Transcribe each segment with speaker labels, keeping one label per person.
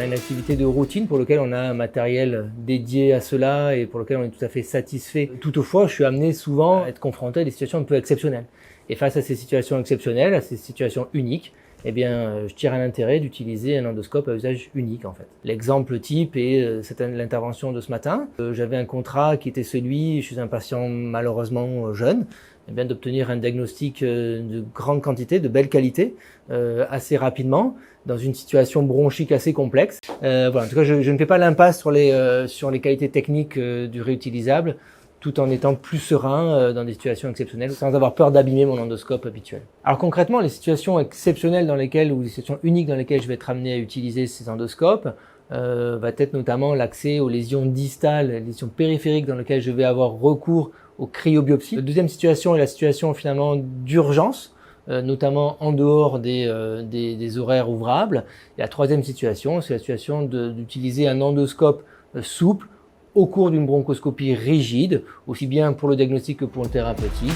Speaker 1: a une activité de routine pour laquelle on a un matériel dédié à cela et pour lequel on est tout à fait satisfait. Toutefois, je suis amené souvent à être confronté à des situations un peu exceptionnelles. Et face à ces situations exceptionnelles, à ces situations uniques, eh bien, je tire un intérêt d'utiliser un endoscope à usage unique en fait. L'exemple type est l'intervention de ce matin. J'avais un contrat qui était celui, chez un patient malheureusement jeune, eh bien, d'obtenir un diagnostic de grande quantité, de belle qualité, assez rapidement, dans une situation bronchique assez complexe. Voilà, en tout cas, je ne fais pas l'impasse sur les qualités techniques du réutilisable, tout en étant plus serein dans des situations exceptionnelles, sans avoir peur d'abîmer mon endoscope habituel. Alors concrètement, les situations exceptionnelles ou les situations uniques dans lesquelles je vais être amené à utiliser ces endoscopes, va être notamment l'accès aux lésions distales, les lésions périphériques dans lesquelles je vais avoir recours aux cryobiopsies. La deuxième situation est la situation finalement d'urgence, notamment en dehors des horaires ouvrables. Et la troisième situation, c'est la situation d'utiliser un endoscope souple au cours d'une bronchoscopie rigide, aussi bien pour le diagnostic que pour le thérapeutique.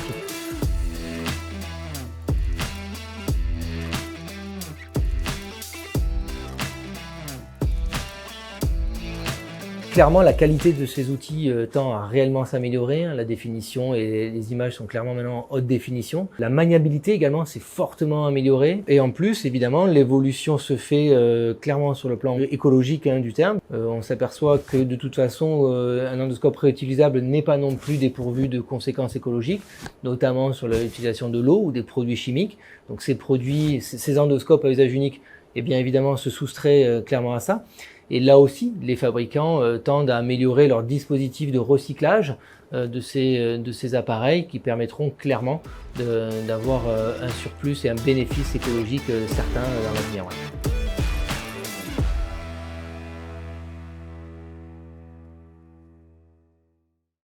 Speaker 1: Clairement, la qualité de ces outils tend à réellement s'améliorer. La définition et les images sont clairement maintenant en haute définition. La maniabilité également s'est fortement améliorée. Et en plus, évidemment, l'évolution se fait clairement sur le plan écologique du terme. On s'aperçoit que de toute façon, un endoscope réutilisable n'est pas non plus dépourvu de conséquences écologiques, notamment sur l'utilisation de l'eau ou des produits chimiques. Donc ces endoscopes à usage unique, eh bien évidemment, se soustraient clairement à ça. Et là aussi, les fabricants tendent à améliorer leur dispositif de recyclage de ces appareils qui permettront clairement d'avoir un surplus et un bénéfice écologique certain dans l'avenir. Ouais.